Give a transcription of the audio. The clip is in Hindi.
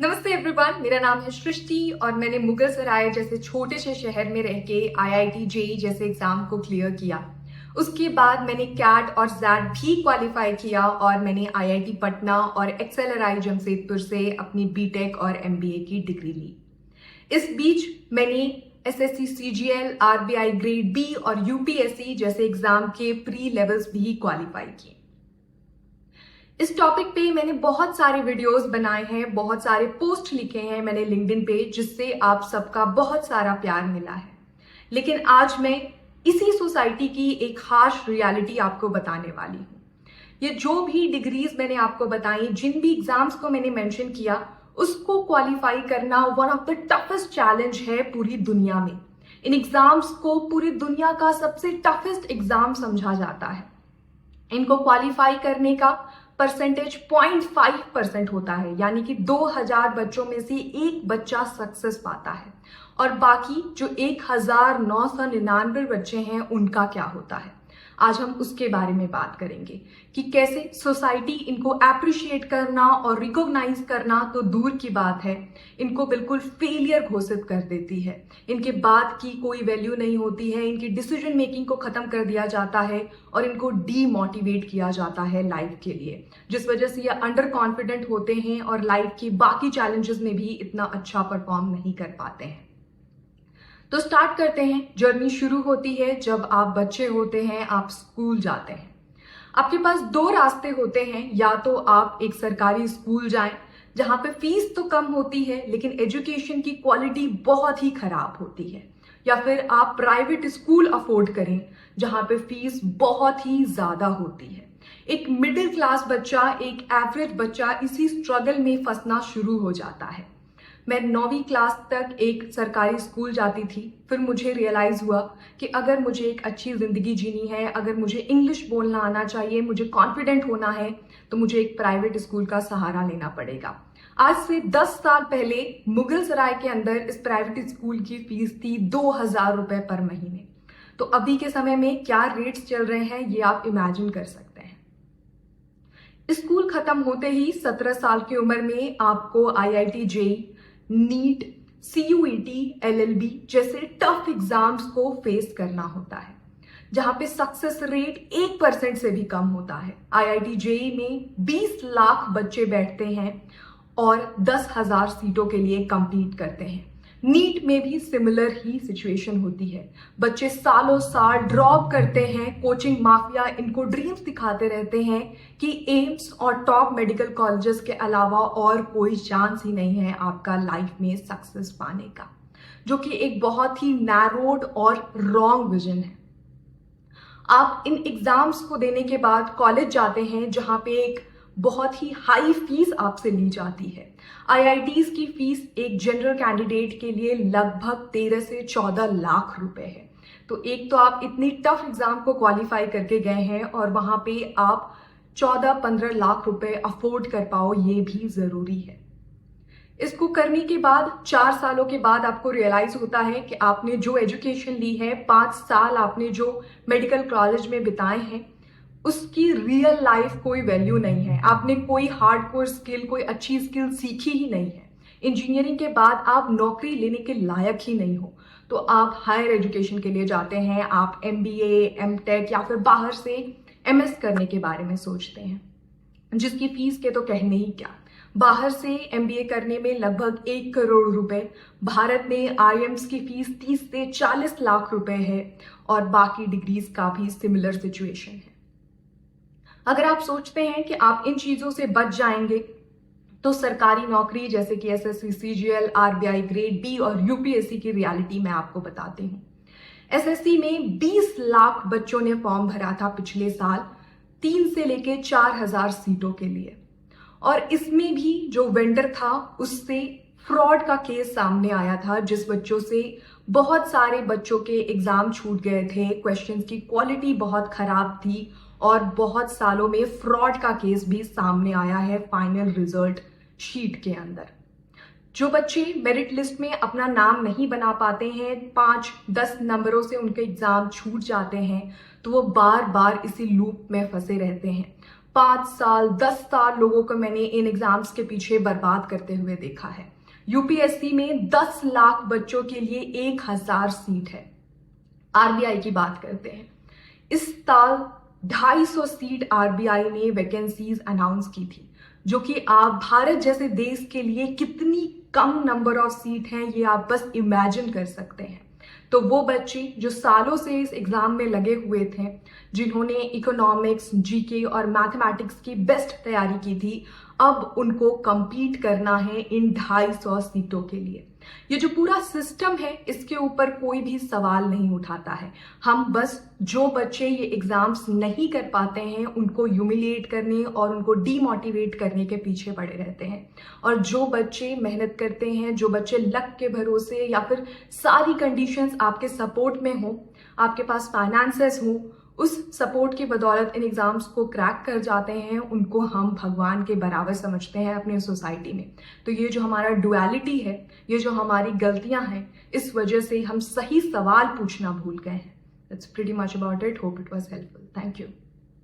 नमस्ते एवरीवन, मेरा नाम है सृष्टि और मैंने मुगलसराय जैसे छोटे से शहर में रह के आईआईटी जेईई जैसे एग्जाम को क्लियर किया। उसके बाद मैंने कैट और जैट भी क्वालिफाई किया और मैंने आईआईटी पटना और एक्सएलआरआई जमशेदपुर से अपनी बीटेक और एमबीए की डिग्री ली। इस बीच मैंने SSC, CGL, RBI grade B और यूपीएससी जैसे एग्जाम के प्री लेवल्स भी क्वालिफाई किए। इस टॉपिक पे मैंने बहुत सारे वीडियोस बनाए हैं, बहुत सारे पोस्ट लिखे हैं मैंने लिंक्डइन पे, जिससे आप सबका बहुत सारा प्यार मिला है। लेकिन आज मैं इसी सोसाइटी की एक हार्श रियलिटी आपको बताने वाली हूँ। ये जो भी डिग्रीज मैंने आपको बताई, जिन भी एग्जाम्स को मैंने मेंशन किया, उसको क्वालिफाई करना one of the toughest challenge है पूरी दुनिया में। इन एग्जाम्स को पूरी दुनिया का सबसे टफेस्ट एग्जाम समझा जाता है। इनको क्वालिफाई करने का परसेंटेज 0.5% होता है, यानी कि 2000 बच्चों में से एक बच्चा सक्सेस पाता है और बाकी जो 1999 बच्चे हैं उनका क्या होता है। आज हम उसके बारे में बात करेंगे कि कैसे सोसाइटी इनको अप्रिशिएट करना और रिकॉग्नाइज करना तो दूर की बात है, इनको बिल्कुल फेलियर घोषित कर देती है। इनके बात की कोई वैल्यू नहीं होती है, इनकी डिसीजन मेकिंग को खत्म कर दिया जाता है और इनको डीमोटिवेट किया जाता है लाइफ के लिए, जिस वजह से ये अंडर कॉन्फिडेंट होते हैं और लाइफ की बाकी चैलेंजेस में भी इतना अच्छा परफॉर्म नहीं कर पाते हैं। तो स्टार्ट करते हैं। जर्नी शुरू होती है जब आप बच्चे होते हैं, आप स्कूल जाते हैं। आपके पास दो रास्ते होते हैं, या तो आप एक सरकारी स्कूल जाएं जहां पे फीस तो कम होती है लेकिन एजुकेशन की क्वालिटी बहुत ही खराब होती है, या फिर आप प्राइवेट स्कूल अफोर्ड करें जहां पे फीस बहुत ही ज्यादा होती है। एक मिडिल क्लास बच्चा, एक एवरेज बच्चा इसी स्ट्रगल में फंसना शुरू हो जाता है। मैं 9वीं क्लास तक एक सरकारी स्कूल जाती थी, फिर मुझे रियलाइज हुआ कि अगर मुझे एक अच्छी जिंदगी जीनी है, अगर मुझे इंग्लिश बोलना आना चाहिए, मुझे कॉन्फिडेंट होना है, तो मुझे एक प्राइवेट स्कूल का सहारा लेना पड़ेगा। आज से 10 साल पहले मुगलसराय के अंदर इस प्राइवेट स्कूल की फीस थी 2000 रुपए पर महीने। तो अभी के समय में क्या रेट्स चल रहे हैं ये आप इमेजिन कर सकते हैं। स्कूल खत्म होते ही 17 साल की उम्र में आपको IIT JEE, NEET, CUET, LLB जैसे टफ एग्जाम्स को फेस करना होता है, जहां पे सक्सेस रेट 1% से भी कम होता है। आईआईटी जेईई में 20 लाख बच्चे बैठते हैं और 10,000 सीटों के लिए compete करते हैं। नीट में भी सिमिलर ही सिचुएशन होती है। बच्चे सालों साल ड्रॉप करते हैं, कोचिंग माफिया इनको ड्रीम्स दिखाते रहते हैं कि एम्स और टॉप मेडिकल कॉलेजेस के अलावा और कोई चांस ही नहीं है आपका लाइफ में सक्सेस पाने का, जो कि एक बहुत ही नैरोड और रॉन्ग विजन है। आप इन एग्जाम्स को देने के बाद कॉलेज जाते हैं जहां पे एक बहुत ही हाई फीस आपसे ली जाती है। आईआईटीज की फीस एक जनरल कैंडिडेट के लिए लगभग 13 से 14 लाख रुपए है। तो एक तो आप इतनी टफ एग्जाम को क्वालिफाई करके गए हैं और वहां पे आप 14-15 लाख रुपए अफोर्ड कर पाओ, ये भी जरूरी है। इसको करने के बाद 4 सालों के बाद आपको रियलाइज होता है कि आपने जो एजुकेशन ली है, 5 साल आपने जो मेडिकल कॉलेज में बिताए हैं, उसकी रियल लाइफ कोई वैल्यू नहीं है। आपने कोई हार्डकोर स्किल, कोई अच्छी स्किल सीखी ही नहीं है। इंजीनियरिंग के बाद आप नौकरी लेने के लायक ही नहीं हो, तो आप हायर एजुकेशन के लिए जाते हैं। आप एमबीए, एमटेक या फिर बाहर से एमएस करने के बारे में सोचते हैं, जिसकी फीस के तो कहने ही क्या। बाहर से एमबीए करने में लगभग 1 करोड़ रुपए, भारत में आईएम्स की फीस 30 से 40 लाख रुपए है और बाकी डिग्रीज का भी सिमिलर सिचुएशन है। अगर आप सोचते हैं कि आप इन चीजों से बच जाएंगे, तो सरकारी नौकरी जैसे कि SSC, CGL, RBI grade B और यूपीएससी की रियलिटी मैं आपको बताती हूँ। एसएससी में 20 लाख बच्चों ने फॉर्म भरा था पिछले साल, 3 से लेके 4000 सीटों के लिए, और इसमें भी जो वेंडर था उससे फ्रॉड का केस सामने आया था, जिस बच्चों से बहुत सारे बच्चों के एग्जाम छूट गए थे, क्वेश्चंस की क्वालिटी बहुत खराब थी और बहुत सालों में फ्रॉड का केस भी सामने आया है फाइनल रिजल्ट शीट के अंदर। जो बच्चे मेरिट लिस्ट में अपना नाम नहीं बना पाते हैं, 5-10 नंबरों से उनके एग्जाम छूट जाते हैं, तो वो बार बार इसी लूप में फंसे रहते हैं। 5 साल 10 साल लोगों को मैंने इन एग्जाम्स के पीछे बर्बाद करते हुए देखा है। यूपीएससी में 10 लाख बच्चों के लिए 1000 सीट है। आरबीआई की बात करते हैं, इस साल 250 सीट आरबीआई ने वैकेंसीज अनाउंस की थी, जो कि आप भारत जैसे देश के लिए कितनी कम नंबर ऑफ सीट हैं ये आप बस इमेजिन कर सकते हैं। तो वो बच्चे जो सालों से इस एग्जाम में लगे हुए थे, जिन्होंने इकोनॉमिक्स, जीके और मैथमेटिक्स की बेस्ट तैयारी की थी, अब उनको compete करना है इन 250 सीटों के लिए। ये जो पूरा सिस्टम है इसके ऊपर कोई भी सवाल नहीं उठाता है। हम बस जो बच्चे ये एग्जाम्स नहीं कर पाते हैं उनको ह्यूमिलिएट करने और उनको डीमोटिवेट करने के पीछे पड़े रहते हैं। और जो बच्चे मेहनत करते हैं, जो बच्चे लक के भरोसे या फिर सारी कंडीशंस आपके सपोर्ट में हो, आपके पास फाइनेंसेस हो, उस सपोर्ट की बदौलत इन एग्जाम्स को क्रैक कर जाते हैं, उनको हम भगवान के बराबर समझते हैं अपने सोसाइटी में। तो ये जो हमारा डुअलिटी है, ये जो हमारी गलतियां हैं, इस वजह से हम सही सवाल पूछना भूल गए हैं। That's pretty much about it. Hope it was helpful. Thank you.